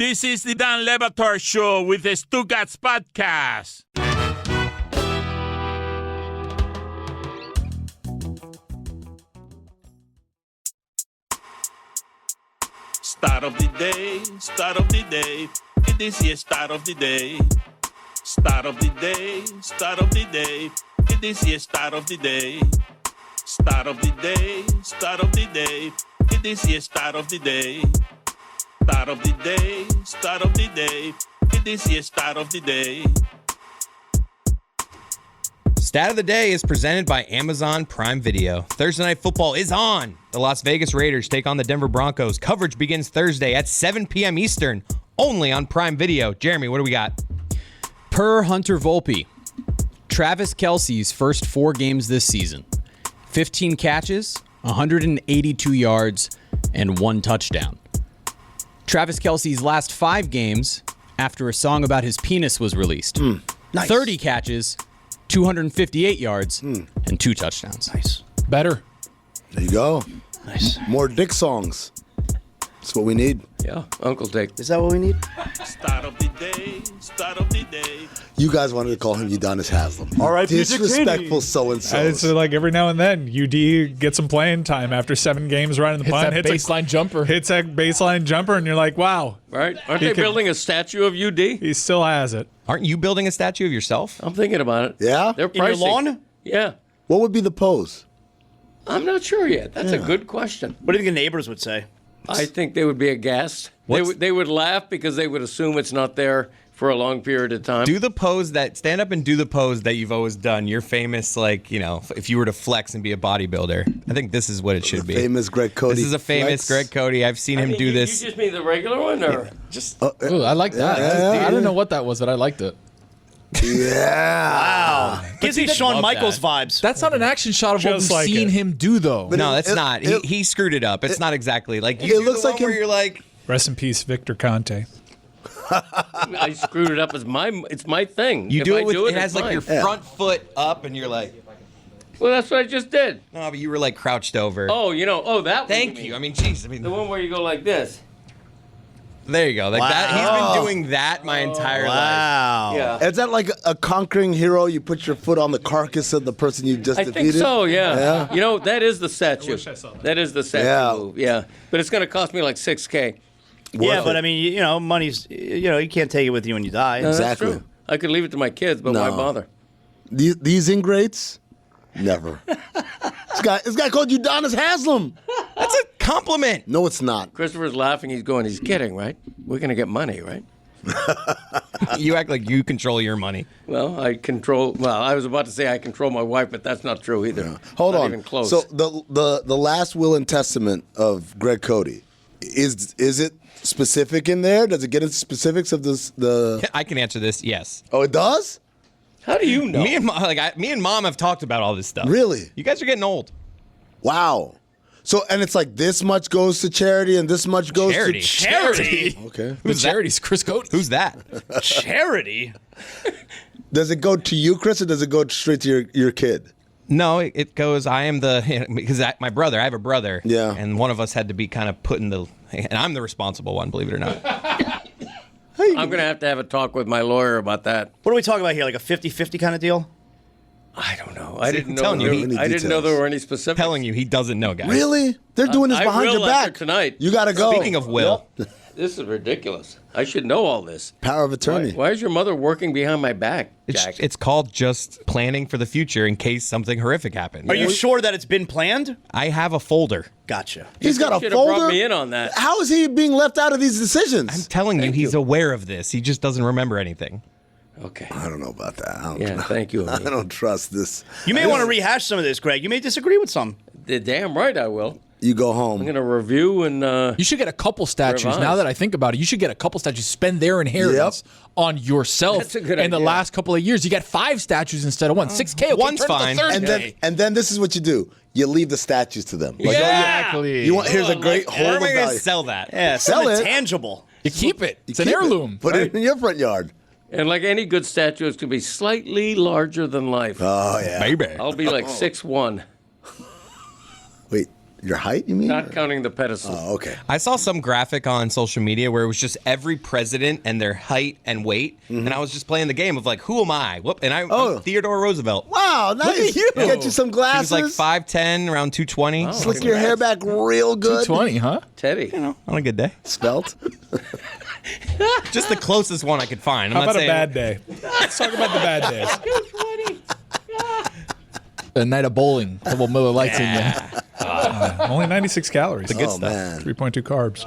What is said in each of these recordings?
This is the Dan Batard Show with the Stugotz podcast. Start of the day, start of the day. This is start of the day. Start of the day, start of the day. This is start of the day. Start of the day, start of the day. This is start of the day. Start of the day, start of the day. This is start of the day. Stat of the Day is presented by Amazon Prime Video. Thursday Night Football is on. The Las Vegas Raiders take on the Denver Broncos. Coverage begins Thursday at 7 p.m. Eastern, only on Prime Video. Jeremy, what do we got? Per Hunter Volpe, Travis Kelce's first 4 games this season. 15 catches, 182 yards, and 1 touchdown. Travis Kelce's last 5 games after a song about his penis was released. Nice. 30 catches, 258 yards, and 2 touchdowns. Nice. Better. There you go. Nice. More dick songs. That's what we need. Yeah, Uncle Dick. Is that what we need? Start of the day, start of the day. You guys wanted to call him Udonis Haslam. All right, disrespectful so-and-so. It's like every now and then, UD gets some playing time after 7 games running the punt. Hits that baseline jumper. Hits that baseline jumper, and you're like, wow. Right? Aren't they building a statue of UD? He still has it. Aren't you building a statue of yourself? I'm thinking about it. Yeah? They're In pricey. your lawn? Yeah. What would be the pose? I'm not sure yet. That's a good question. What do you think the neighbors would say? I think they would be aghast. They would laugh because they would assume it's not there for a long period of time. Stand up and do the pose that you've always done. You're famous, like, if you were to flex and be a bodybuilder. I think this is what it should be. Famous Greg Cote. This is a famous Greg Cote. I've seen him do this. You just mean the regular one, or Just, ooh, I like that. I didn't know what that was, but I liked it. Yeah. Wow. Gives me Shawn Michaels vibes. That's not an action shot of what we've Just like seen it. him do, though. No, that's not. He screwed it up. It's not exactly like you. It do looks the like one where him- you're like. Rest in peace, Victor Conte. I screwed it up as it's my thing. You If do I it with do it has it's like your mine. front foot up, and you're like. Well, that's what I just did. No, but you were like crouched over. Oh, that one. Thank you. I mean, jeez. The one where you go like this. There you go. Like that. He's been doing that my entire life. Wow. Yeah. Is that like a conquering hero? You put your foot on the carcass of the person you just I defeated? think so, yeah. That is the statue. wish I saw that. That is the statue Yeah. move, yeah. But it's going to cost me like $6,000. Yeah, Worth but it. I mean, money's, you can't take it with you when you die. That's Exactly. true. I could leave it to my kids, but why No. bother? These ingrates? Never. This guy called Udonis Haslam. That's a compliment. No, it's not. Christopher's laughing. He's kidding, right? We're going to get money, right? You act like you control your money. Well, I was about to say I control my wife, but that's not true either. Hold Not on. even close. So the last will and testament of Greg Cote, is it specific in there? Does it get into specifics of the? I can answer this. Yes. Oh, it does? How do you know? Me and Mom have talked about all this stuff. Really? You guys are getting old. Wow. So and it's like this much goes to charity and this much goes Charity. to Charity? Okay. The charity's Chris Cote. Who's that? Charity? Does it go to you, Chris, or does it go straight to your kid? No, it goes. I am because my brother. I have a brother. Yeah. And one of us had to be kind of put in and I'm the responsible one, believe it or not. I'm going to have a talk with my lawyer about that. What are we talking about here? Like a 50-50 kind of deal? I don't know. I didn't know. telling you, I didn't know there were any specifics. Telling you, he doesn't know, guys. Really? They're doing this I behind will your after back. tonight. You got to go. Speaking of will, This is ridiculous. I should know all this. Power of attorney. Why is your mother working behind my back, Jack? it's called just planning for the future in case something horrific happens. Are you sure that it's been planned? I have a folder. Gotcha. He's got a should have brought folder. me in on that. How is he being left out of these decisions? I'm telling you, he's aware of this. He just doesn't remember anything. Okay. I don't know about that. Yeah, thank you. I don't trust this. You may want to rehash some of this, Greg. You may disagree with some. Damn right I will. You go home. I'm going to review and... You should get a couple statues. Revise. Now that I think about it, you should get a couple statues. Spend their inheritance on yourself. That's a good in the idea. last couple of years, you got 5 statues instead of 1. $6,000. Okay, One's turn it to fine. 30K. and then this is what you do. You leave the statues to them. Like, Exactly. You want here's a great like hold Where of am I going to value. sell that? Yeah, Sell something it. tangible. You keep it. It's an Keep it. heirloom. Put it in your front yard. And like any good statue, it's going to be slightly larger than life. Oh yeah. Baby. I'll be like 6'1". Wait. Your height, you mean? Not counting the pedestal. Oh, okay. I saw some graphic on social media where it was just every president and their height and weight, and I was just playing the game of like, who am I? Whoop, and I'm Theodore Roosevelt. Wow, nice. Get you some He glasses. was like 5'10", around 220. Slick your hair back real good. 20, huh? Teddy. On a good day. Spelt. Just the closest one I could find. I'm How not about a saying bad day? Let's talk about the bad days. A night of bowling. Couple Miller Lights in there. Only 96 calories. the good Oh, stuff. man. 3.2 carbs.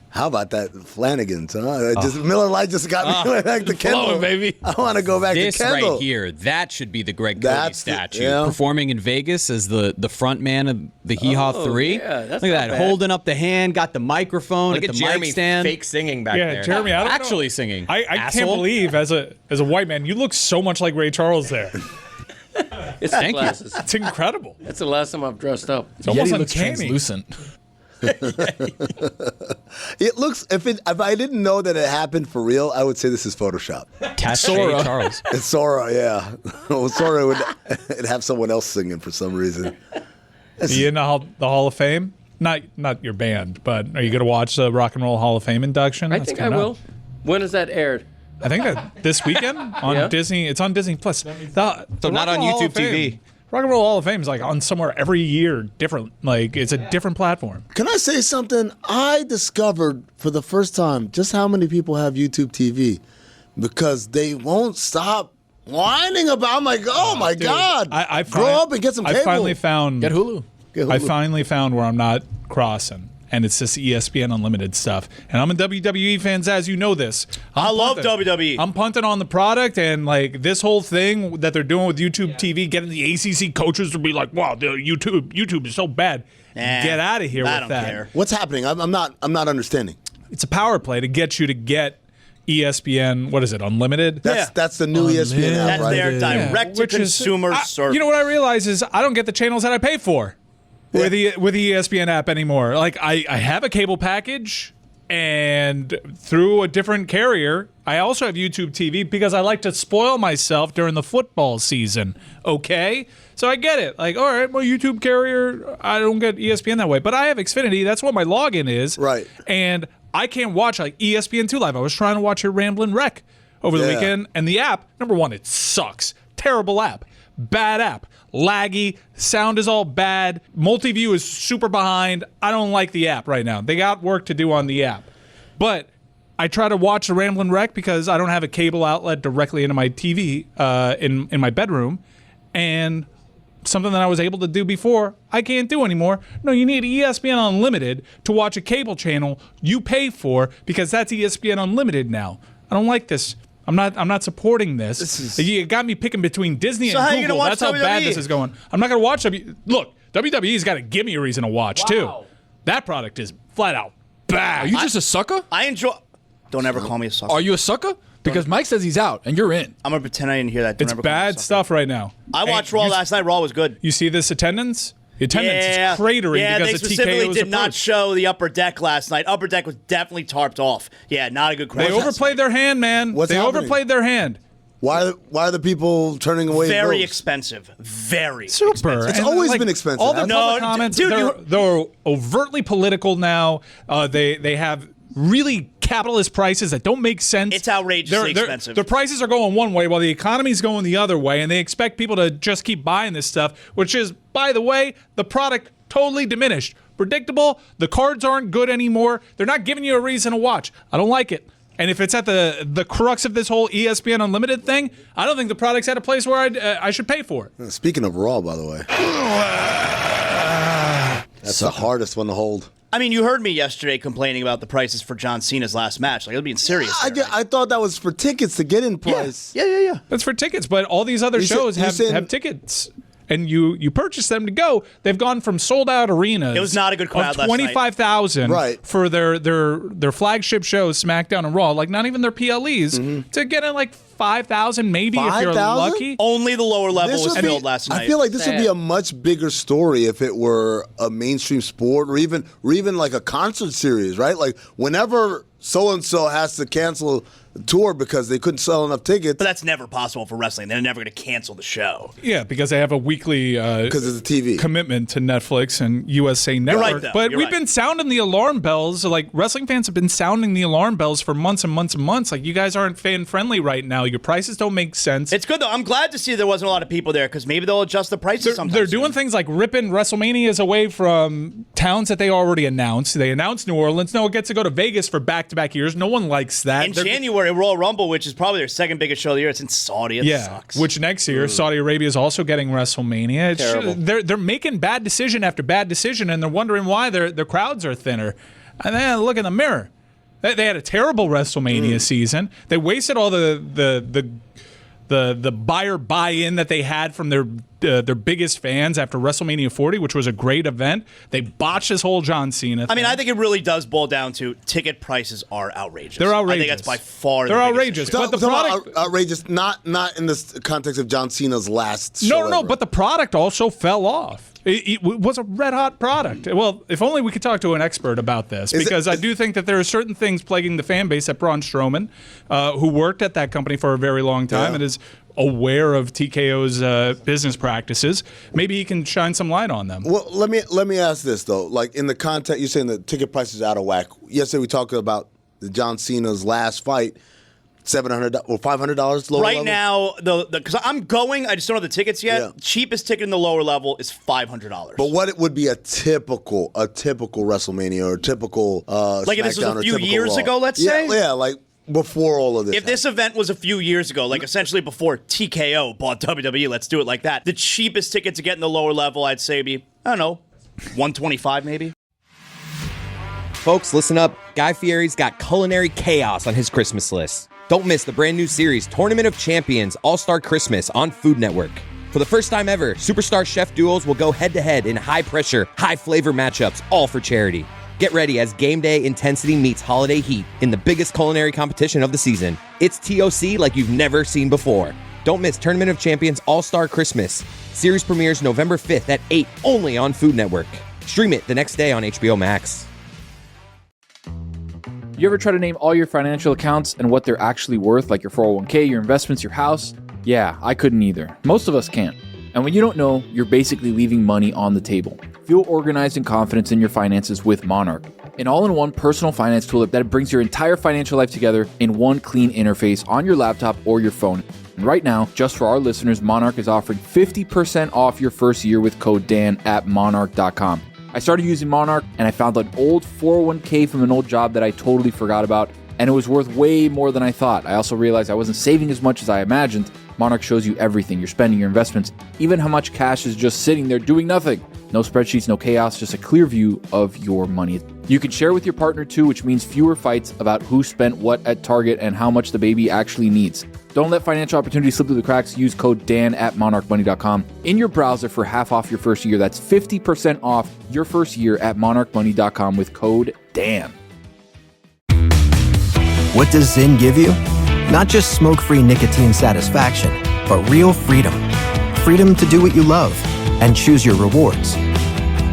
How about that Flanagan's? Huh? Just Miller Lite just got me back to Kendall. Flowing, baby. I want to go back This to Kendall. right here, that should be the Greg Cody That's the- statue. yeah. Performing in Vegas as the front man of the Hee Haw 3. yeah, that's Look at not that, bad. holding up the hand, got the microphone Look at at the Jeremy mic stand. fake singing back Yeah, there. Jeremy, I don't Actually know. singing. I can't Asshole. believe as a white man, you look so much like Ray Charles there. It's Thank you. glasses. It's incredible. That's the last time I've dressed up. It's almost Yeti looks uncanny. translucent. It looks if I didn't know that it happened for real, I would say this is Photoshop. Test Sora. Charles. It's Sora, yeah. Well, Sora would it'd have someone else singing for some reason. Are you in the Hall of Fame? Not your band, but are you going to watch the Rock and Roll Hall of Fame induction? I That's think I coming will. up. When is that aired? I think that this weekend on Yeah. Disney. It's on Disney Plus. The So not Rock and on Roll Hall YouTube of Fame- TV. Rock and Roll Hall of Fame is like on somewhere every year, different. Like it's a different platform. Can I say something? I discovered for the first time just how many people have YouTube TV because they won't stop whining about. I'm like, oh my God! I grow up and get some cable. I finally found. Get Hulu. I finally found where I'm not crossing, and it's this ESPN Unlimited stuff. And I'm a WWE fan, as you know this. I love punting. WWE. I'm punting on the product, and like this whole thing that they're doing with YouTube TV, getting the ACC coaches to be like, "Wow, the YouTube is so bad." Nah, Get out of here I with don't that. care. What's happening? I'm not understanding. It's a power play to get you to get ESPN. What is it? Unlimited. That's the new ESPN app, That's right? their Yeah, direct-to-consumer service. You know what I realize is I don't get the channels that I pay for with the ESPN app anymore. Like I have a cable package, and through a different carrier, I also have YouTube TV because I like to spoil myself during the football season. Okay, so I get it. Like, all right, my YouTube carrier, I don't get ESPN that way, but I have Xfinity. That's what my login is. Right. And I can't watch like ESPN2 Live. I was trying to watch your Ramblin' Wreck over the Yeah. weekend, and the app, number one, it sucks. Terrible app. Bad app. Laggy. Sound is all bad. Multi-view is super behind. I don't like the app right now. They got work to do on the app. But I try to watch the Ramblin' Wreck because I don't have a cable outlet directly into my TV in my bedroom. And something that I was able to do before, I can't do anymore. No, you need ESPN Unlimited to watch a cable channel you pay for because that's ESPN Unlimited now. I don't like this. I'm not supporting this. You got me picking between Disney So and how are you Google. gonna watch That's how bad WWE? this is going. I'm not going to watch Look, WWE's got to give me a reason to watch too. That product is flat out bad. Are you just a sucker? I enjoy. Don't ever call me a sucker. Are you a sucker? Because Mike says he's out and you're in. I'm gonna pretend I didn't hear that. Don't It's ever call me a bad sucker. stuff right now. I watched Raw last night. Raw was good. You see this attendance? The attendance is cratering yeah, they because the specifically TKO was did not approved. show the upper deck last night. Upper deck was definitely tarped off. Yeah, not a good crowd. They overplayed their hand, man. What's they happening? overplayed their hand. Why are the people turning away? Very votes? expensive. Very Super. expensive. It's And, always been expensive, All the hasn't it? public No, comments, dude, they're overtly political now. They have really capitalist prices that don't make sense. It's outrageously expensive. The prices are going one way while the economy's going the other way, and they expect people to just keep buying this stuff, which is, by the way, the product totally diminished. Predictable. The cards aren't good anymore. They're not giving you a reason to watch. I don't like it. And if it's at the crux of this whole ESPN Unlimited thing, I don't think the product's at a place where I should pay for it. Speaking of Raw, by the way, that's the hardest one to hold. I mean, you heard me yesterday complaining about the prices for John Cena's last match. Like, it was being serious. there, right? I thought that was for tickets to get in price. Yeah. That's for tickets, but all these other You said- shows you said- have tickets. And you purchase them to go. They've gone from sold out arenas. It was not a good crowd of last night. 25,000 Right. for their flagship shows, SmackDown and Raw. Like not even their PLEs to get in like 5,000 maybe if you're 5,000? lucky. Only the lower level This was would be- filled last night. I feel like this would be Sad. a much bigger story if it were a mainstream sport or even like a concert series, right? Like whenever so-and-so has to cancel the tour because they couldn't sell enough tickets. But that's never possible for wrestling. They're never going to cancel the show. Yeah, because they have a weekly because of the TV commitment to Netflix and USA Network. You're right, though. But You're we've right. been sounding the alarm bells. Like, wrestling fans have been sounding the alarm bells for months and months and months. Like, you guys aren't fan-friendly right now. Your prices don't make sense. It's good, though. I'm glad to see there wasn't a lot of people there because maybe they'll adjust the prices sometime They're soon. doing things like ripping WrestleManias away from towns that they already announced. They announced New Orleans. No, it gets to go to Vegas for back-to-back years. No one likes that. In January, Royal Rumble, which is probably their second biggest show of the year, it's in Saudi. It sucks. Which next year, Saudi Arabia is also getting WrestleMania. Terrible. They're making bad decision after bad decision, and they're wondering why their crowds are thinner. And then look in the mirror. They had a terrible WrestleMania season. They wasted all the buyer buy-in that they had from their biggest fans after WrestleMania 40, which was a great event. They botched this whole John Cena thing. I mean, I think it really does boil down to ticket prices are outrageous. They're outrageous. I think that's by far They're the biggest outrageous. issue. But the product outrageous, not in the context of John Cena's last show. No, ever. but the product also fell off. It was a red-hot product. Well, if only we could talk to an expert about this, because I do think that there are certain things plaguing the fan base at Braun Strowman, who worked at that company for a very long time and is aware of TKO's business practices. Maybe he can shine some light on them. Well, let me ask this though. Like in the context, you're saying the ticket price is out of whack. Yesterday we talked about the John Cena's last fight. $700 or $500 lower right level? now, because I'm going, I just don't have the tickets yet. Yeah. Cheapest ticket in the lower level is $500. But what it would be a typical WrestleMania or a typical like if this was SmackDown a or few typical years Raw? ago, let's say? Yeah, like before all of this. If this event was a few years ago, like essentially before TKO bought WWE, let's do it like that. The cheapest ticket to get in the lower level, I'd say, be, I don't know, $125 maybe. Folks, listen up. Guy Fieri's got culinary chaos on his Christmas list. Don't miss the brand new series, Tournament of Champions All-Star Christmas on Food Network. For the first time ever, superstar chef duos will go head-to-head in high-pressure, high-flavor matchups, all for charity. Get ready as game day intensity meets holiday heat in the biggest culinary competition of the season. It's TOC like you've never seen before. Don't miss Tournament of Champions All-Star Christmas. Series premieres November 5th at 8 only on Food Network. Stream it the next day on HBO Max. You ever try to name all your financial accounts and what they're actually worth, like your 401k, your investments, your house? Yeah, I couldn't either. Most of us can't. And when you don't know, you're basically leaving money on the table. Feel organized and confident in your finances with Monarch, an all-in-one personal finance tool that brings your entire financial life together in one clean interface on your laptop or your phone. And right now, just for our listeners, Monarch is offering 50% off your first year with code DAN at monarch.com. I started using Monarch and I found an old 401k from an old job that I totally forgot about, and it was worth way more than I thought. I also realized I wasn't saving as much as I imagined. Monarch shows you everything, your spending, your investments, even how much cash is just sitting there doing nothing. No spreadsheets, no chaos, just a clear view of your money. You can share with your partner too, which means fewer fights about who spent what at Target and how much the baby actually needs. Don't let financial opportunities slip through the cracks. Use code DAN at monarchmoney.com in your browser for half off your first year. That's 50% off your first year at monarchmoney.com with code DAN. What does Zyn give you? Not just smoke-free nicotine satisfaction, but real freedom. Freedom to do what you love and choose your rewards.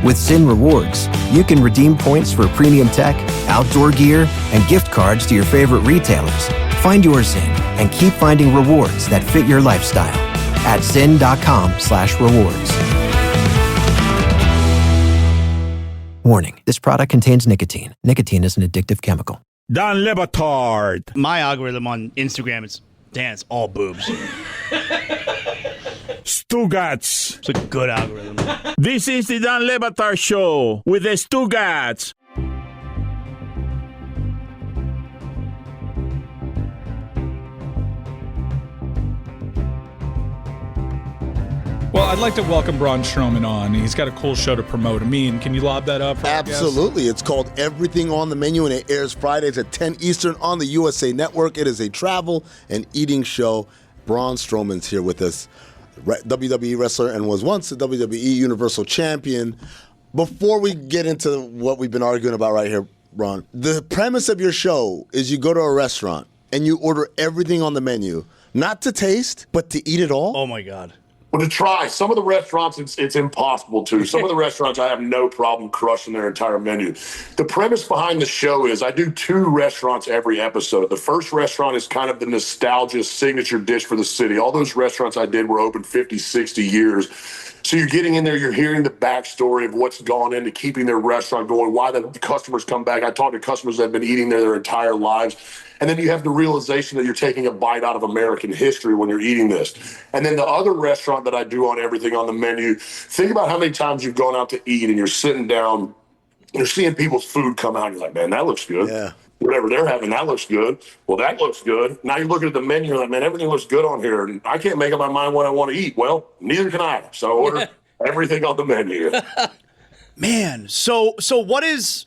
With Zyn Rewards, you can redeem points for premium tech, outdoor gear, and gift cards to your favorite retailers. Find your Zyn and keep finding rewards that fit your lifestyle at zyn.com/rewards. Warning, this product contains nicotine. Nicotine is an addictive chemical. Dan Le Batard. My algorithm on Instagram is, Dan, it's all boobs. Stugotz. It's a good algorithm. This is the Dan Le Batard Show with the Stugotz. Well, I'd like to welcome Braun Strowman on. He's got a cool show to promote. Amin, can you lob that up? For Absolutely. It's called Everything on the Menu, and it airs Fridays at 10 Eastern on the USA Network. It is a travel and eating show. Braun Strowman's here with us, WWE wrestler, and was once the WWE Universal Champion. Before we get into what we've been arguing about right here, Braun, the premise of your show is you go to a restaurant and you order everything on the menu, not to taste, but to eat it all? Oh, my God. Well, to try some of the restaurants, it's impossible to. Some of the restaurants, I have no problem crushing their entire menu. The premise behind the show is I do 2 restaurants every episode. The first restaurant is kind of the nostalgia signature dish for the city. All those restaurants I did were open 50, 60 years. So you're getting in there, you're hearing the backstory of what's gone into keeping their restaurant going, why the customers come back. I talk to customers that have been eating there their entire lives. And then you have the realization that you're taking a bite out of American history when you're eating this. And then the other restaurant that I do on everything on the menu, think about how many times you've gone out to eat and you're sitting down, you're seeing people's food come out, and you're like, man, that looks good. Yeah. Whatever they're having, that looks good. Well, that looks good. Now you're looking at the menu, you're like, man, everything looks good on here. And I can't make up my mind what I want to eat. Well, neither can I. So I order everything on the menu. Man, so what is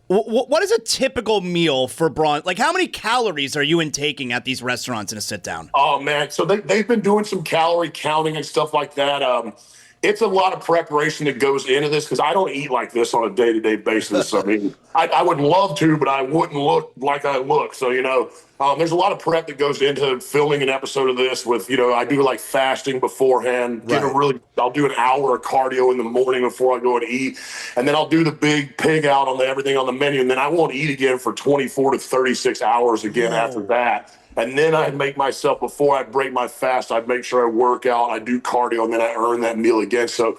a typical meal for Braun? Like, how many calories are you intaking at these restaurants in a sit down? Oh, man. So they've been doing some calorie counting and stuff like that. It's a lot of preparation that goes into this because I don't eat like this on a day-to-day basis. I mean, I would love to, but I wouldn't look like I look. So, there's a lot of prep that goes into filming an episode of this with, I do like fasting beforehand. Right. I'll do an hour of cardio in the morning before I go and eat. And then I'll do the big pig out on everything on the menu. And then I won't eat again for 24 to 36 hours again after that. And then I make myself, before I break my fast, I make sure I work out, I do cardio, and then I earn that meal again. So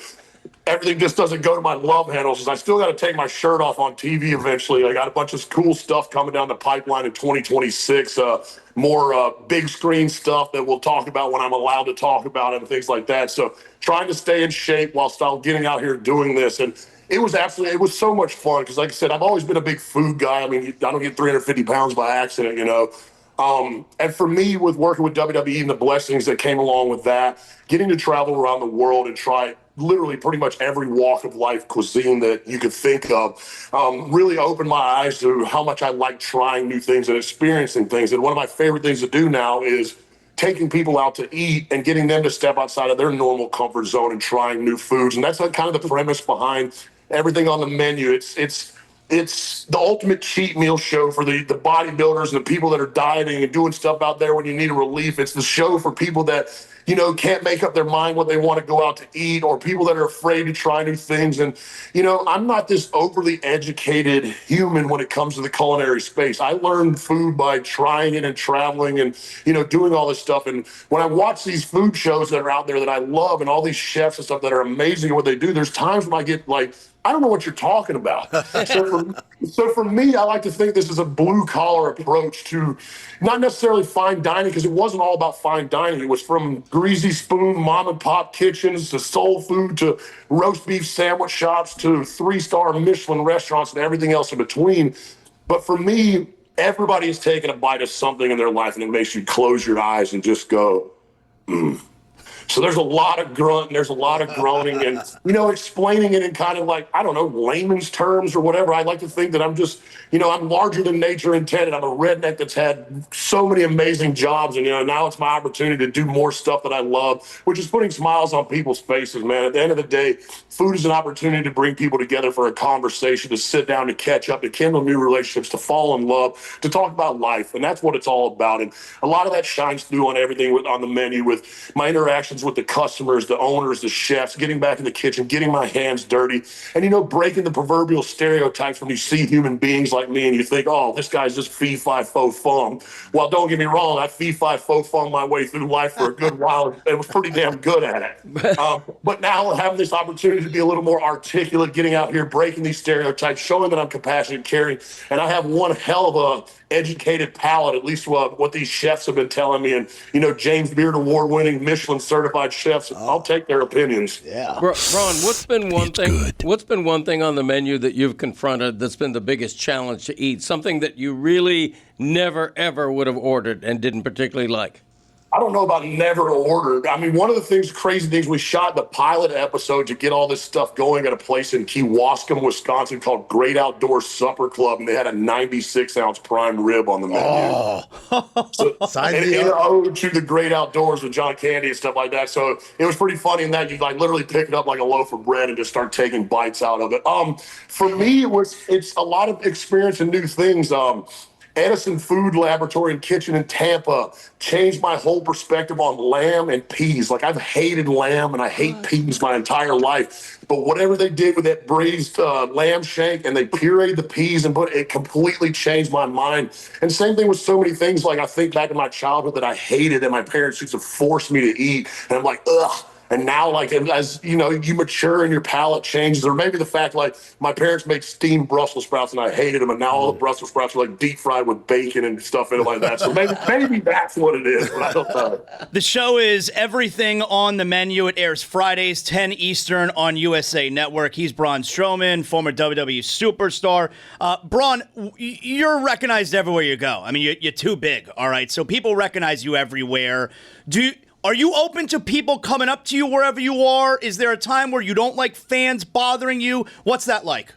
everything just doesn't go to my love handles. I still got to take my shirt off on TV eventually. I got a bunch of cool stuff coming down the pipeline in 2026, more big screen stuff that we'll talk about when I'm allowed to talk about it and things like that. So trying to stay in shape while still getting out here doing this. And it was so much fun because, like I said, I've always been a big food guy. I mean, I don't get 350 pounds by accident, And for me, with working with WWE and the blessings that came along with that, getting to travel around the world and try literally pretty much every walk of life cuisine that you could think of, really opened my eyes to how much I like trying new things and experiencing things. And one of my favorite things to do now is taking people out to eat and getting them to step outside of their normal comfort zone and trying new foods. And that's kind of the premise behind everything on the menu. It's the ultimate cheat meal show for the bodybuilders and the people that are dieting and doing stuff out there when you need a relief. It's the show for people that, can't make up their mind what they want to go out to eat, or people that are afraid to try new things. And, I'm not this overly educated human when it comes to the culinary space. I learned food by trying it and traveling and, doing all this stuff. And when I watch these food shows that are out there that I love and all these chefs and stuff that are amazing at what they do, there's times when I get like, I don't know what you're talking about. So for me, I like to think this is a blue collar approach to not necessarily fine dining, because it wasn't all about fine dining. It was from greasy spoon mom and pop kitchens to soul food to roast beef sandwich shops to 3-star Michelin restaurants and everything else in between. But for me, everybody has taken a bite of something in their life and it makes you close your eyes and just go, So there's a lot of grunting, there's a lot of groaning, and, explaining it in kind of like, I don't know, layman's terms or whatever. I like to think that I'm just, I'm larger than nature intended. I'm a redneck that's had so many amazing jobs, and, now it's my opportunity to do more stuff that I love, which is putting smiles on people's faces, man. At the end of the day, food is an opportunity to bring people together for a conversation, to sit down, to catch up, to kindle new relationships, to fall in love, to talk about life, and that's what it's all about. And a lot of that shines through on everything on the menu, with my interactions with the customers, the owners, the chefs, getting back in the kitchen, getting my hands dirty, and, breaking the proverbial stereotypes when you see human beings like me and you think, oh, this guy's just fee-fi-fo-fum. Well, don't get me wrong, I fee-fi-fo-fum my way through life for a good while and was pretty damn good at it. But now having this opportunity to be a little more articulate, getting out here, breaking these stereotypes, showing that I'm compassionate, caring, and I have one hell of a educated palate, at least what these chefs have been telling me. And, James Beard award-winning Michelin certified chefs, I'll take their opinions. Yeah. Braun, what's been one thing on the menu that you've confronted that's been the biggest challenge to eat? Something that you really never, ever would have ordered and didn't particularly like? I don't know about never ordered. I mean, one of the crazy things, we shot the pilot episode to get all this stuff going at a place in Kewaskum, Wisconsin called Great Outdoor Supper Club, and they had a 96-ounce prime rib on the menu. Oh. In ode to the great outdoors with John Candy and stuff like that. So it was pretty funny in that you literally pick it up like a loaf of bread and just start taking bites out of it. For me, it's a lot of experience and new things. Edison Food Laboratory and Kitchen in Tampa changed my whole perspective on lamb and peas. Like, I've hated lamb and I hate peas my entire life. But whatever they did with that braised lamb shank and they pureed the peas and put it completely changed my mind. And same thing with so many things. Like, I think back in my childhood that I hated that my parents used to force me to eat. And I'm like, ugh. And now, like, as you know, you mature and your palate changes, or maybe the fact, like, my parents make steamed Brussels sprouts and I hated them, and now all the Brussels sprouts are like deep fried with bacon and stuff in it like that. So maybe that's what it is, but I don't know. The show is Everything on the Menu. It airs Fridays, 10 Eastern on USA Network. He's Braun Strowman, former WWE superstar. Braun, you're recognized everywhere you go. I mean, you're too big, all right? So people recognize you everywhere. Are you open to people coming up to you wherever you are? Is there a time where you don't like fans bothering you? What's that like?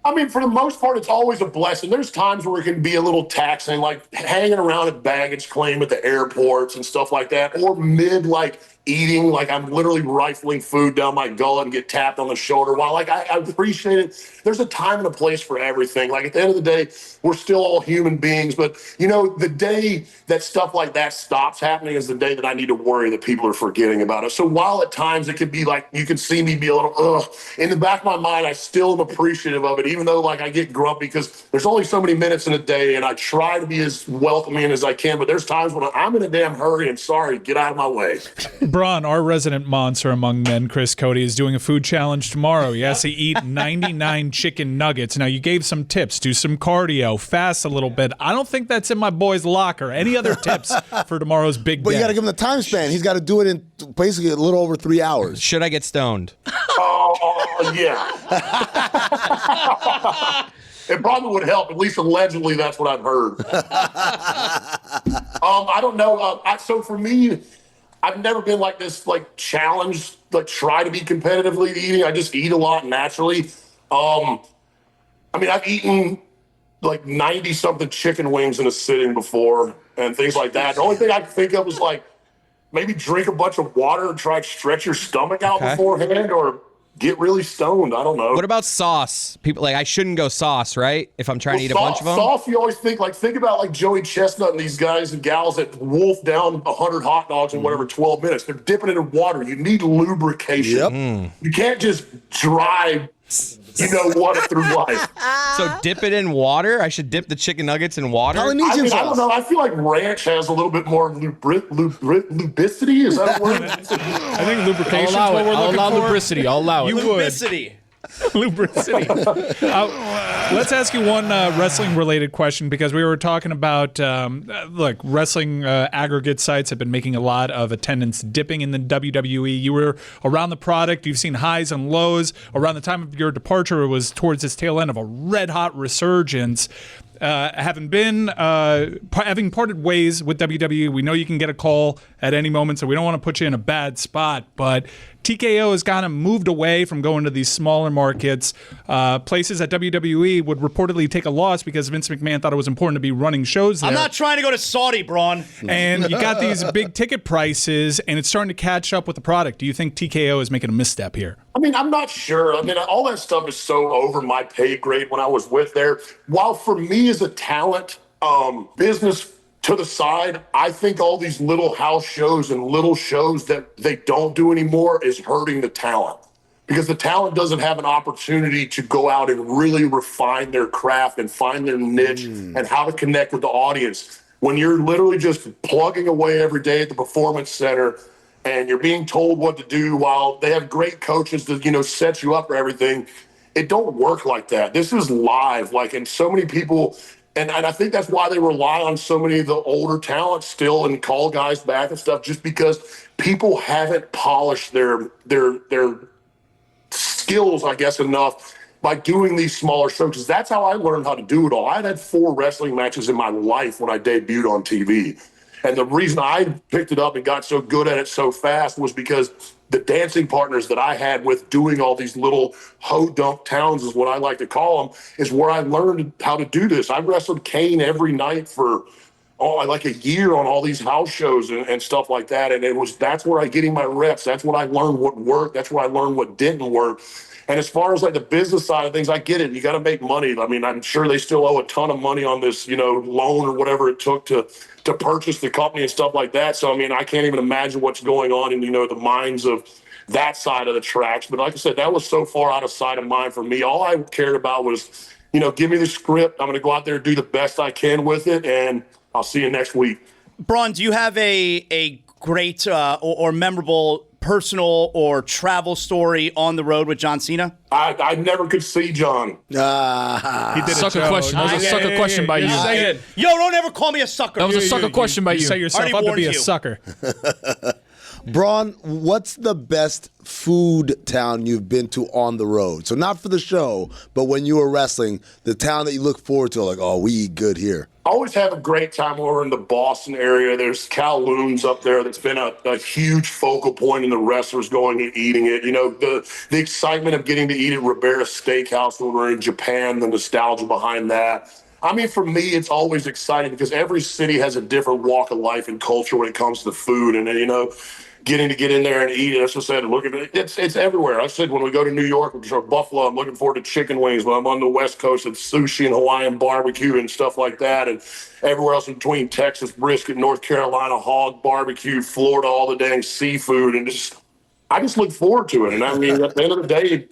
I mean, for the most part, it's always a blessing. There's times where it can be a little taxing, like hanging around at baggage claim at the airports and stuff like that, or mid, like, eating, like I'm literally rifling food down my gullet and get tapped on the shoulder. While, like, I appreciate it, there's a time and a place for everything. Like, at the end of the day, we're still all human beings. But, you know, the day that stuff like that stops happening is the day that I need to worry that people are forgetting about it. So while at times it could be like, you can see me be a little, in the back of my mind, I still am appreciative of it, even though, like, I get grumpy because there's only so many minutes in a day and I try to be as welcoming as I can. But there's times when I'm in a damn hurry and sorry, get out of my way. Braun, our resident monster among men, Chris Cote, is doing a food challenge tomorrow. He has to eat 99 chicken nuggets. Now, you gave some tips. Do some cardio, fast a little bit. I don't think that's in my boy's locker. Any other tips for tomorrow's big day? But you got to give him the time span. He's got to do it in basically a little over 3 hours. Should I get stoned? Yeah. It probably would help. At least allegedly, that's what I've heard. I don't know. So for me, I've never been like this, like, challenged, like, try to be competitively eating. I just eat a lot naturally. I mean, I've eaten like 90-something chicken wings in a sitting before and things like that. The only thing I can think of was, like, maybe drink a bunch of water and try to stretch your stomach out beforehand, or get really stoned. I don't know. What about sauce? People, like, I shouldn't go sauce, right? If I'm trying to eat a bunch of them? Sauce, you always think about, like, Joey Chestnut and these guys and gals that wolf down 100 hot dogs in whatever 12 minutes. They're dipping it in water. You need lubrication. Yep. You can't just drive, you know what, through life. So dip it in water? I should dip the chicken nuggets in water? I don't know. I feel like ranch has a little bit more lubricity. Is that a word? I think lubrication is what we're looking for. I'll allow lubricity. I'll allow it. You would. Lubricity. Lubricity. Let's ask you one wrestling-related question, because we were talking about, look, wrestling aggregate sites have been making a lot of attendance dipping in the WWE. You were around the product. You've seen highs and lows. Around the time of your departure, it was towards this tail end of a red-hot resurgence. Having parted ways with WWE, we know you can get a call at any moment, so we don't want to put you in a bad spot, but TKO has kind of moved away from going to these smaller markets. Places at WWE would reportedly take a loss because Vince McMahon thought it was important to be running shows there. I'm not trying to go to Saudi, Braun. And you got these big ticket prices, and it's starting to catch up with the product. Do you think TKO is making a misstep here? I mean, I'm not sure. I mean, all that stuff is so over my pay grade when I was with there. While for me as a talent, business to the side, I think all these little house shows and little shows that they don't do anymore is hurting the talent, because the talent doesn't have an opportunity to go out and really refine their craft and find their niche and how to connect with the audience. When you're literally just plugging away every day at the Performance Center and you're being told what to do while they have great coaches to, you know, set you up for everything, it don't work like that. This is live, like, and so many people, and I think that's why they rely on so many of the older talents still and call guys back and stuff, just because people haven't polished their skills, I guess, enough by doing these smaller shows. Because that's how I learned how to do it all. I had 4 wrestling matches in my life when I debuted on TV. And the reason I picked it up and got so good at it so fast was because the dancing partners that I had with doing all these little ho-dunk towns, is what I like to call them, is where I learned how to do this. I wrestled Kane every night for like a year on all these house shows and stuff like that. And that's where I getting my reps. That's when I learned what worked. That's where I learned what didn't work. And as far as like the business side of things, I get it. You got to make money. I mean, I'm sure they still owe a ton of money on this, loan or whatever it took to purchase the company and stuff like that. So, I mean, I can't even imagine what's going on in, the minds of that side of the tracks. But like I said, that was so far out of sight of mind for me. All I cared about was, give me the script. I'm going to go out there and do the best I can with it. And I'll see you next week. Braun, do you have a great or memorable personal or travel story on the road with John Cena? I never could see John. He did a sucker question. That was a sucker question by you. Yo, don't ever call me a sucker. That was a sucker question by you. You set yourself up to be a sucker. Braun, what's the best food town you've been to on the road? So not for the show, but when you were wrestling, the town that you look forward to, like, oh, we eat good here. I always have a great time over in the Boston area. There's Kowloon's up there that's been a huge focal point in the wrestlers going and eating it. The excitement of getting to eat at Ribera's Steakhouse when we're in Japan, the nostalgia behind that. I mean, for me, it's always exciting because every city has a different walk of life and culture when it comes to food. And then, getting to get in there and eat it. As I said, look at it. It's everywhere. I said when we go to New York or Buffalo, I'm looking forward to chicken wings. When I'm on the West Coast, it's sushi and Hawaiian barbecue and stuff like that. And everywhere else in between, Texas brisket, North Carolina hog barbecue, Florida, all the dang seafood. And I just look forward to it. And I mean, at the end of the day,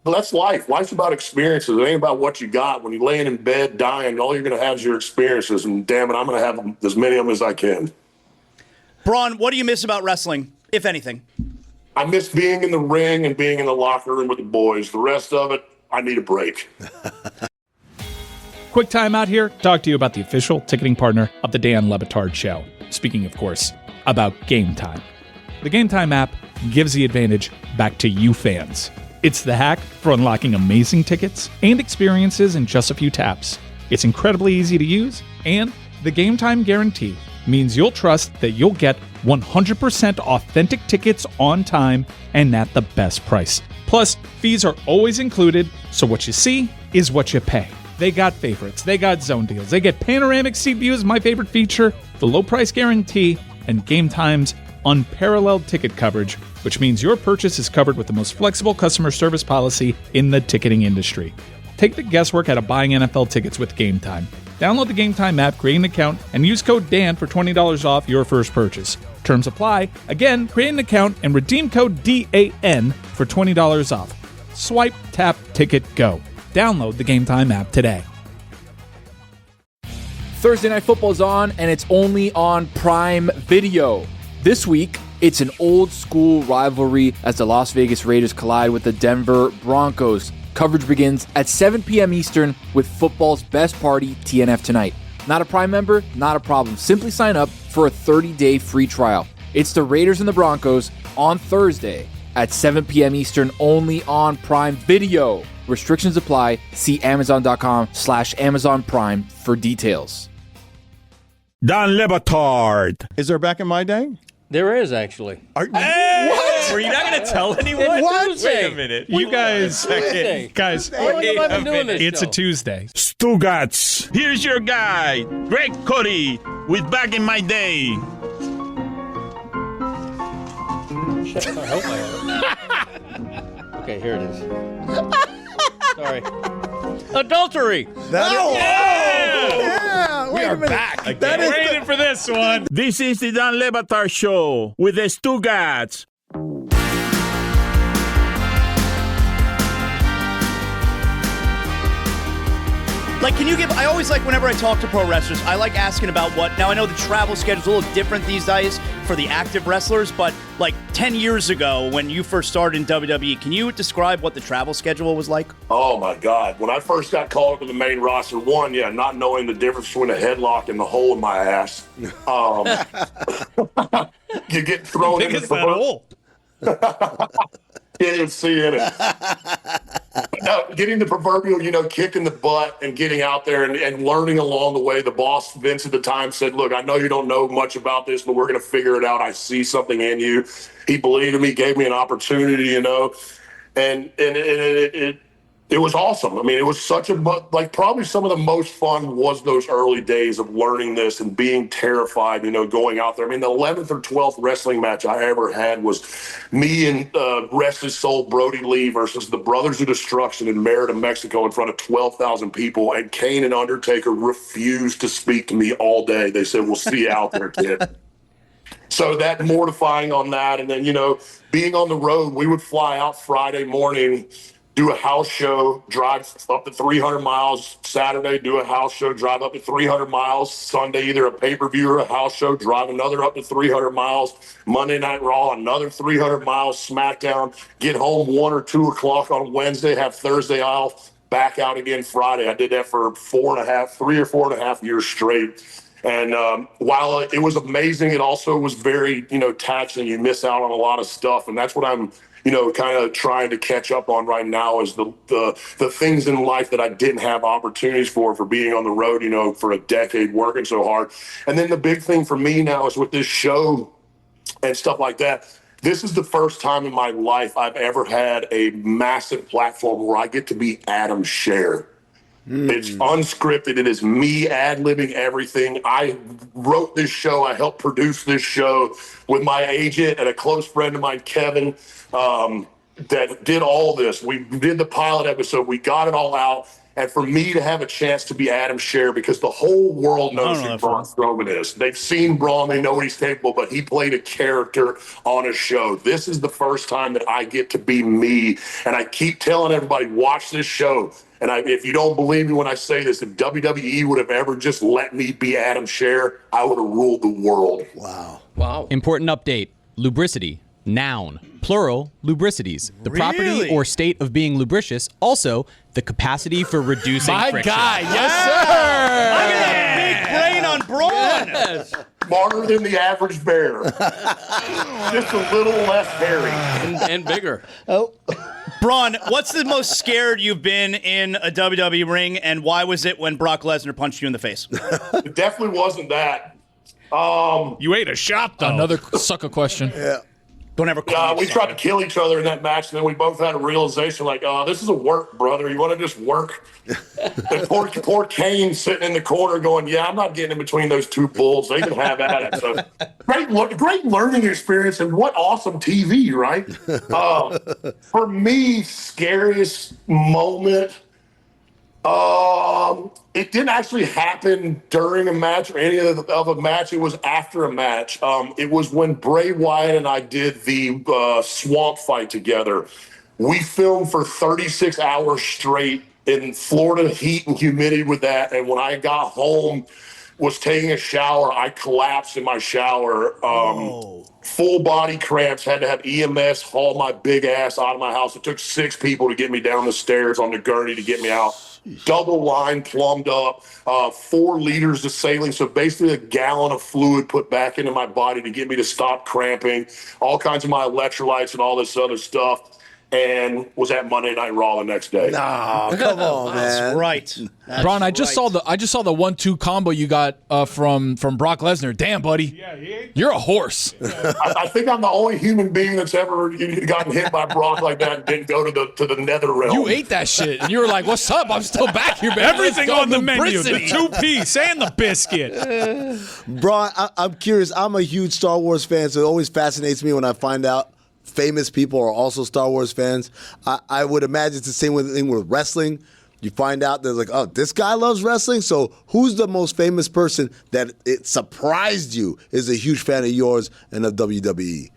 that's life. Life's about experiences. It ain't about what you got. When you're laying in bed dying, all you're going to have is your experiences. And damn it, I'm going to have as many of them as I can. Braun, what do you miss about wrestling, if anything? I miss being in the ring and being in the locker room with the boys. The rest of it, I need a break. Quick time out here to talk to you about the official ticketing partner of the Dan Le Batard Show. Speaking, of course, about Game Time. The Game Time app gives the advantage back to you fans. It's the hack for unlocking amazing tickets and experiences in just a few taps. It's incredibly easy to use, and the Game Time guarantee means you'll trust that you'll get 100% authentic tickets on time and at the best price. Plus, fees are always included, so what you see is what you pay. They got favorites, they got zone deals, they get panoramic seat views, my favorite feature, the low price guarantee, and Game Time's unparalleled ticket coverage, which means your purchase is covered with the most flexible customer service policy in the ticketing industry. Take the guesswork out of buying NFL tickets with Game Time. Download the Game Time app, create an account, and use code DAN for $20 off your first purchase. Terms apply. Again, create an account and redeem code DAN for $20 off. Swipe, tap, ticket, go. Download the Game Time app today. Thursday Night Football's on, and it's only on Prime Video. This week, it's an old-school rivalry as the Las Vegas Raiders collide with the Denver Broncos. Coverage begins at 7 p.m. Eastern with football's best party, TNF Tonight. Not a Prime member? Not a problem. Simply sign up for a 30-day free trial. It's the Raiders and the Broncos on Thursday at 7 p.m. Eastern, only on Prime Video. Restrictions apply. See Amazon.com/Amazon Prime for details. Dan Le Batard. Is there back in my day? There is, actually. What? Were you not going to tell anyone? What? Wait a minute. You guys, Tuesday. how long have I been doing this it's show? a Tuesday. Stugotz. Here's your guy, Greg Cote, with Back in My Day. Shit, I hope I have it. Okay, here it is. Sorry. Adultery. We are back. That is waiting for this one. This is the Dan Le Batard Show with the Stugotz. Like, can you give... I always like, whenever I talk to pro wrestlers, I like asking about what... Now, I know the travel schedule's a little different these days for the active wrestlers, but, like, 10 years ago, when you first started in WWE, can you describe what the travel schedule was like? Oh, my God. When I first got called up to the main roster, not knowing the difference between a headlock and the hole in my ass. You get thrown in the hole. You didn't see in it. No, getting the proverbial, kick in the butt and getting out there and learning along the way. The boss, Vince, at the time said, look, I know you don't know much about this, but we're going to figure it out. I see something in you. He believed in me, gave me an opportunity, and it It was awesome. I mean, it was such a, like, probably some of the most fun was those early days of learning this and being terrified, going out there. I mean, the 11th or 12th wrestling match I ever had was me and Rest His Soul Brody Lee versus the Brothers of Destruction in Merida, Mexico in front of 12,000 people. And Kane and Undertaker refused to speak to me all day. They said, we'll see you out there, kid. So that mortifying on that. And then, being on the road, we would fly out Friday morning, do a house show, drive up to 300 miles. Saturday, do a house show, drive up to 300 miles. Sunday, either a pay-per-view or a house show, drive another up to 300 miles. Monday Night Raw, another 300 miles. SmackDown, get home 1 or 2 o'clock on Wednesday, have Thursday off, back out again Friday. I did that for 3 or 4.5 years straight. And while it was amazing, it also was very, taxing. You miss out on a lot of stuff. And that's what I'm kind of trying to catch up on right now is the things in life that I didn't have opportunities for being on the road, for a decade working so hard. And then the big thing for me now is with this show and stuff like that, this is the first time in my life I've ever had a massive platform where I get to be Adam Scher. It's unscripted. It is me ad-libbing everything. I wrote this show. I helped produce this show with my agent and a close friend of mine, Kevin, that did all this. We did the pilot episode. We got it all out. And for me to have a chance to be Adam Scher, because the whole world knows who Braun Strowman is. They've seen Braun. They know what he's capable, but he played a character on a show. This is the first time that I get to be me. And I keep telling everybody, watch this show. And if you don't believe me when I say this, if WWE would have ever just let me be Adam Scher, I would have ruled the world. Wow. Important update. Lubricity. Noun. Plural, lubricities. The property or state of being lubricious. Also, the capacity for reducing friction. My guy. Yes, sir. Look at that big brain on Braun. Yes. Smarter than the average bear. Just a little less hairy. And bigger. Oh. Braun, what's the most scared you've been in a WWE ring, and why was it when Brock Lesnar punched you in the face? It definitely wasn't that. You ate a shot, though. Another sucker question. Yeah. Don't ever call we tried to kill each other in that match, and then we both had a realization like, this is a work, brother. You want to just work? And poor Kane sitting in the corner going, yeah, I'm not getting in between those two bulls. They can have at it. So great learning experience, and what awesome TV, right? For me, scariest moment, it didn't actually happen during a match or any of a match. It was after a match. It was when Bray Wyatt and I did the swamp fight together. We filmed for 36 hours straight in Florida heat and humidity with that. And when I got home, was taking a shower, I collapsed in my shower. Full body cramps, had to have EMS haul my big ass out of my house. It took 6 people to get me down the stairs on the gurney to get me out. Double line plumbed up, 4 liters of saline. So basically a gallon of fluid put back into my body to get me to stop cramping, all kinds of my electrolytes and all this other stuff. And was at Monday Night Raw the next day. Nah, come on, man. That's right. Braun, I just saw the 1-2 combo you got from Brock Lesnar. Damn, buddy, you're a horse. I think I'm the only human being that's ever gotten hit by Brock like that and didn't go to the nether realm. You ate that shit, and you were like, "What's up? I'm still back here, man. Everything on the menu, the 2-piece and the biscuit." Braun, I'm curious. I'm a huge Star Wars fan, so it always fascinates me when I find out famous people are also Star Wars fans. I would imagine it's the same thing with wrestling. You find out there's like, oh, this guy loves wrestling. So who's the most famous person that it surprised you is a huge fan of yours and of WWE?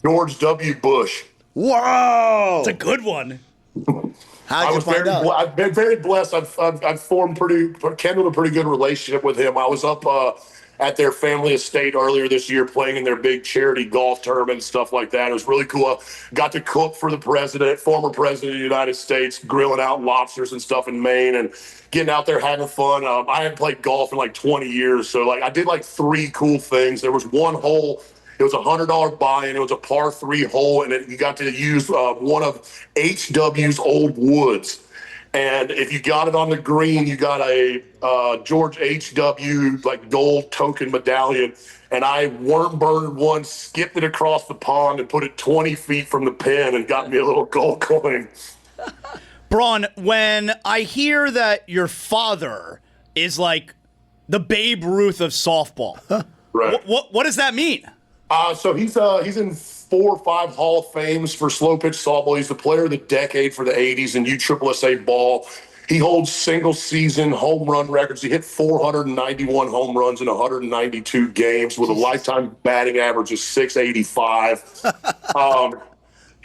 George W. Bush. Whoa! It's a good one. How'd you find out? I've been very blessed. I've kindled a pretty good relationship with him. I was up at their family estate earlier this year playing in their big charity golf tournament and stuff like that. It was really cool. I got to cook for the former president of the United States, grilling out lobsters and stuff in Maine and getting out there having fun. I hadn't played golf in like 20 years. So I did 3 cool things. There was one hole. It was a $100 buy-in. It was a par 3 hole, and you got to use one of HW's old woods. And if you got it on the green, you got a George H.W. gold token medallion. And I worm burned one, skipped it across the pond, and put it 20 feet from the pin and got me a little gold coin. Braun, when I hear that your father is like the Babe Ruth of softball, Right. what does that mean? So he's in 4 or 5 Hall of Fames for slow pitch softball. He's the player of the decade for the 80s in USSSA ball. He holds single season home run records. He hit 491 home runs in 192 games with a lifetime batting average of 685.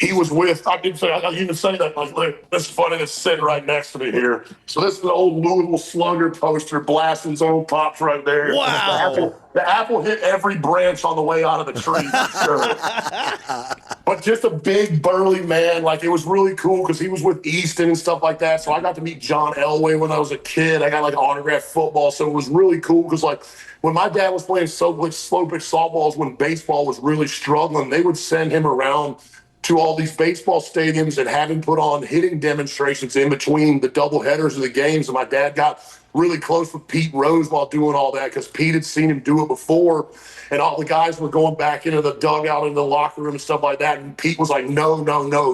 He was with, I didn't even say that. Like, look, this is funny that's sitting right next to me here. So this is an old Louisville Slugger poster blasting his own pops right there. Wow. The apple hit every branch on the way out of the tree, for sure. But just a big, burly man. Like, it was really cool because he was with Easton and stuff like that. So I got to meet John Elway when I was a kid. I got, like, autographed football. So it was really cool because, like, when my dad was playing slow pitch softballs when baseball was really struggling, they would send him around to all these baseball stadiums and have him put on hitting demonstrations in between the double headers of the games. And my dad got really close with Pete Rose while doing all that because Pete had seen him do it before. And all the guys were going back into the dugout, in the locker room and stuff like that. And Pete was like, no,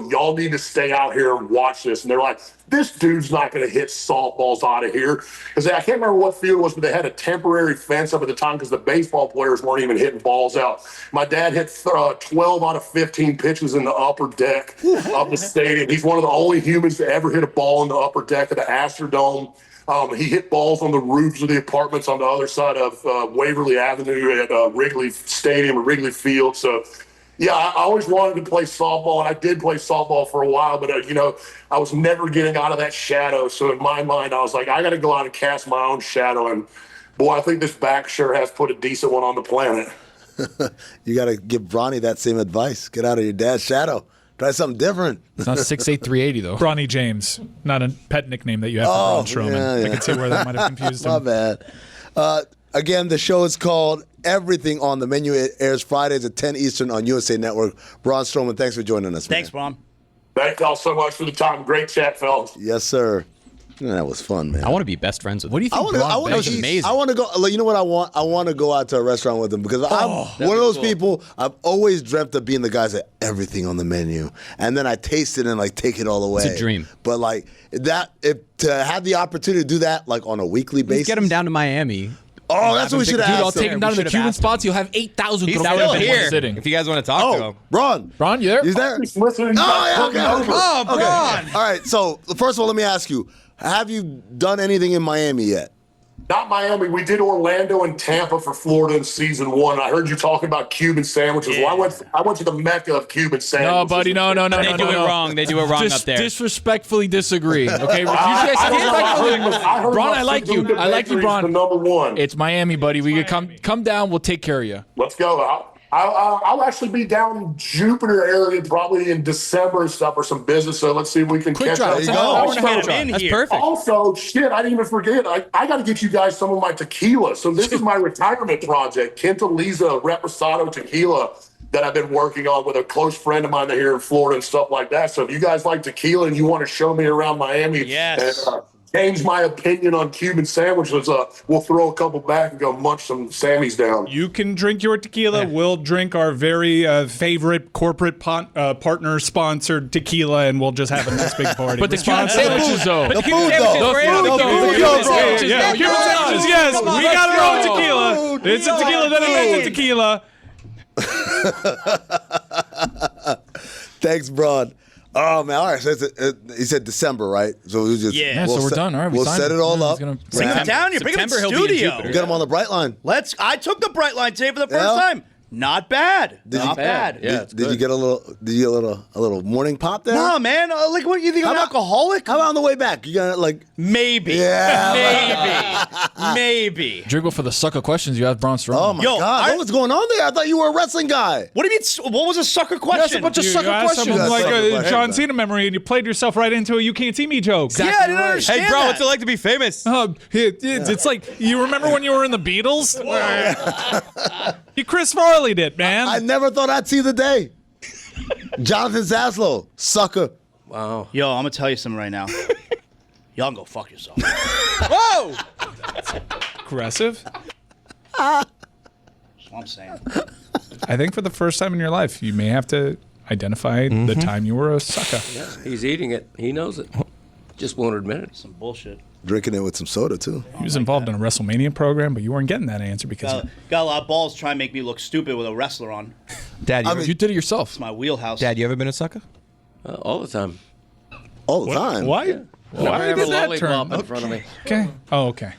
y'all need to stay out here and watch this. And they're like, this dude's not going to hit softballs out of here. Because I can't remember what field it was, but they had a temporary fence up at the time because the baseball players weren't even hitting balls out. My dad hit 12 out of 15 pitches in the upper deck of the stadium. He's one of the only humans to ever hit a ball in the upper deck of the Astrodome. He hit balls on the roofs of the apartments on the other side of Waverly Avenue at Wrigley Stadium or Wrigley Field. So, yeah, I always wanted to play softball, and I did play softball for a while, but, I was never getting out of that shadow. So in my mind, I was like, I got to go out and cast my own shadow. And, boy, I think this back sure has put a decent one on the planet. You got to give Bronny that same advice. Get out of your dad's shadow. Try something different. It's not 6'8", 380 though. Bronny James, not a pet nickname that you have for Braun Strowman. Yeah. I can see where that might have confused him. My bad. Again, the show is called Everything on the Menu. It airs Fridays at 10 Eastern on USA Network. Braun Strowman, thanks for joining us. Thanks, Braun. Thank y'all so much for the time. Great chat, fellas. Yes, sir. That was fun, man. I want to be best friends with him. What do you think? That's amazing. I want to go. You know what I want? I want to go out to a restaurant with him because I'm one of those people. I've always dreamt of being the guys that everything on the menu, and then I taste it and like take it all away. It's a dream. But like that, to have the opportunity to do that like on a weekly basis, Get him down to Miami. Oh, that's what we should have. Dude, I'll take him down to the Cuban spots. You'll have 8,000 He's still here. sitting. If you guys want to talk to him. Braun, you there? He's there. He's listening. Oh, yeah, okay. Oh, Braun. All right. So first of all, let me ask you: have you done anything in Miami yet? Not Miami. We did Orlando and Tampa for Florida in season 1. I heard you talking about Cuban sandwiches. Yeah. Well, I went to the Mecca of Cuban sandwiches. No, buddy, no. They do it wrong. They do it wrong up there. Disrespectfully disagree. Okay, you guys I heard Braun, about I like you. Stugotz I like you, Bakery's Braun. the number 1. It's Miami, buddy. We could come down. We'll take care of you. Let's go. I'll actually be down in Jupiter area probably in December and stuff for some business. So let's see if we can Quick catch drive. up. It's There you an go. hour and a half Get him drive. in That's here. perfect. Also, shit, I didn't even forget. I got to get you guys some of my tequila. So this is my retirement project, Quintaliza Reposado tequila that I've been working on with a close friend of mine here in Florida and stuff like that. So if you guys like tequila and you want to show me around Miami Yes. and change my opinion on Cuban sandwiches, we'll throw a couple back and go munch some Sammys down. You can drink your tequila. We'll drink our very favorite corporate partner-sponsored tequila, and we'll just have a nice big party. But the Cuban sandwiches, though. The food, though. Yeah, Cuban sandwiches, yes. We got our own tequila. It's a tequila that invented tequila. Thanks, Braun. Oh man! All right, so he said December, right? So we just Yeah. So we're done. All right, we We'll signed set it it. all Yeah, up. he's gonna- Bring him down here. Bring him in September, he'll be in studio. Jupiter. Get him on the bright line. I took the bright line today for the first Yeah? time. Not bad. Not bad. Yeah, Did you get a little morning pop there? Nah, man. Like, what, you think I'm an alcoholic? How about on the way back? You got like Maybe. Yeah. Maybe. Dribble for the sucker questions you have, Braun Strowman. oh my Yo, god, what was going on there? I thought you were a wrestling guy. What do you mean? What was a sucker question? a bunch of You sucker asked questions. someone like Sucker a question. John Cena memory, and you played yourself right into a "you can't see me" joke. Yeah, I didn't understand Hey, bro, that. what's it like to be famous? It's like, you remember when you were in the Beatles? You Chris Farley did, man. I never thought I'd see the day. Jonathan Zaslow, sucker. Wow. Yo, I'm gonna tell you something right now. Y'all can go fuck yourself. Whoa! Aggressive. That's what I'm saying. I think for the first time in your life, you may have to identify the time you were a sucker. He's eating it. He knows it. Just won't admit it. Some bullshit. Drinking it with some soda, too. He was involved in a WrestleMania program, but you weren't getting that answer because Got a lot of balls trying to make me look stupid with a wrestler on. Dad, You did it yourself. It's my wheelhouse. Dad, you ever been a sucker? All the time. All the time. why? Never Why have a did that lollipop turn? in front of me. Okay. Oh, okay.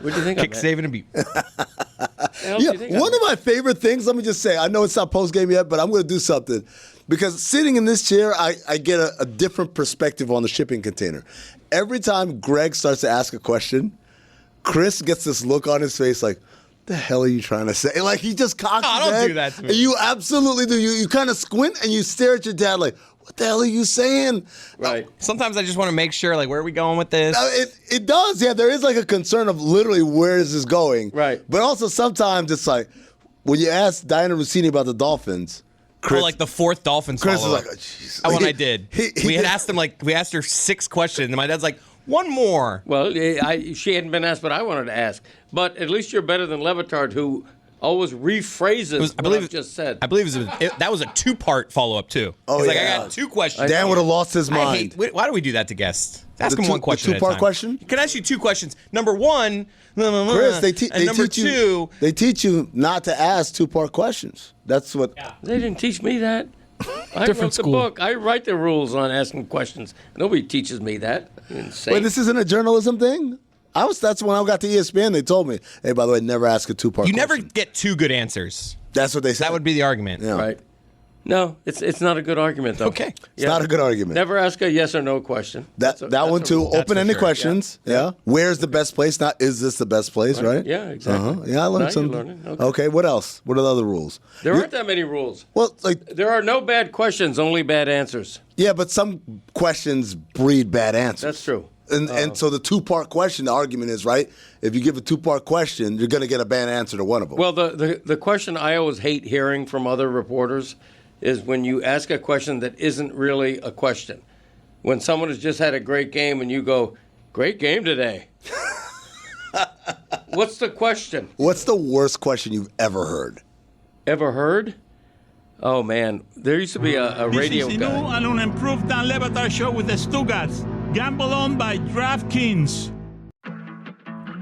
What do you think Kick, of it? saving, and beat. Yeah, one of my favorite things, let me just say, I know it's not post game yet, but I'm going to do something. Because sitting in this chair, I get a different perspective on the shipping container. Every time Greg starts to ask a question, Chris gets this look on his face like, the hell are you trying to say? Like, he just cocks his don't head, do that to me. and you absolutely do. You kind of squint and you stare at your dad like, what the hell are you saying? Right. Sometimes I just want to make sure, like, where are we going with this? It does, yeah. There is like a concern of literally where is this going? Right. But also sometimes it's like, when you ask Diana Rossini about the Dolphins, Chris, like the fourth Dolphins Chris is follow-up. like, oh, jeez. That one I did. We had asked him, like, we asked her 6 questions, and my dad's like, one more. Well, she hadn't been asked what I wanted to ask. But at least you're better than Levitard, who always rephrases what I've just said. I believe that was a 2-part follow-up, too. Oh, He's like, yeah. I got 2 questions. Dan would have lost his I mind. hate, why do we do that to guests? Ask The them two- one question the at a two-part time. question? Can I ask you 2 questions? Number 1, Chris, they and number teach 2. you. They teach you not to ask 2-part questions. That's what. They didn't teach me that. I Different wrote the school. book. I write the rules on asking questions. Nobody teaches me that. Insane. Wait, this isn't a journalism thing. That's when I got to ESPN. They told me, hey, by the way, never ask a 2-part. You question. never get 2 good answers. That's what they said. That would be the argument. Yeah. Right. No, it's not a good argument, though. Okay. It's not a good argument. Never ask a yes or no question. That one too. Open-ended questions. Yeah. Where's the best place? Not is this the best place? Right. Yeah, exactly. Yeah, I learned Now something. you're learning. Okay. What else? What are the other rules? There aren't that many rules. Well, like There are no bad questions, only bad answers. yeah, but some questions breed bad answers. That's true. And so the 2-part question, the argument is right. If you give a 2-part question, you're going to get a bad answer to one of them. Well, the question I always hate hearing from other reporters is when you ask a question that isn't really a question. When someone has just had a great game and you go, great game today. What's the question? What's the worst question you've ever heard? Ever heard? Oh, man. There used to be a radio This is the new guy. and unimproved Dan Levitar show with the Stugotz. Gamble on by DraftKings.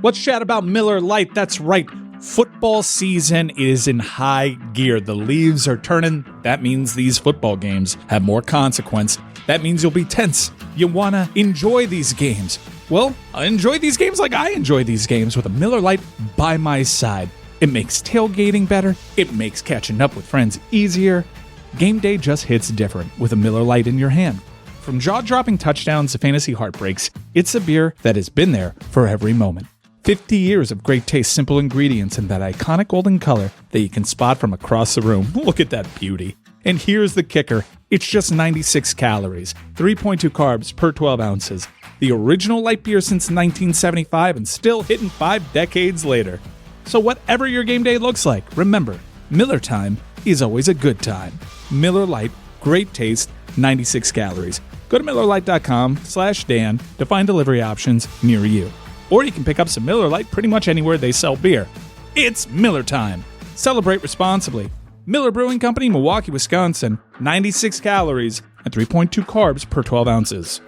Let's chat about Miller Lite. That's right. Football season is in high gear. The leaves are turning. That means these football games have more consequence. That means you'll be tense. You want to enjoy these games. Well, enjoy these games like I enjoy these games with a Miller Lite by my side. It makes tailgating better. It makes catching up with friends easier. Game day just hits different with a Miller Lite in your hand. From jaw-dropping touchdowns to fantasy heartbreaks, it's a beer that has been there for every moment. 50 years of great taste, simple ingredients, and that iconic golden color that you can spot from across the room. Look at that beauty. And here's the kicker. It's just 96 calories, 3.2 carbs per 12 ounces. The original light beer since 1975 and still hitting 5 decades later. So whatever your game day looks like, remember, Miller time is always a good time. Miller Lite, great taste, 96 calories. Go to MillerLite.com/Dan to find delivery options near you. Or you can pick up some Miller Lite pretty much anywhere they sell beer. It's Miller time. Celebrate responsibly. Miller Brewing Company, Milwaukee, Wisconsin. 96 calories and 3.2 carbs per 12 ounces.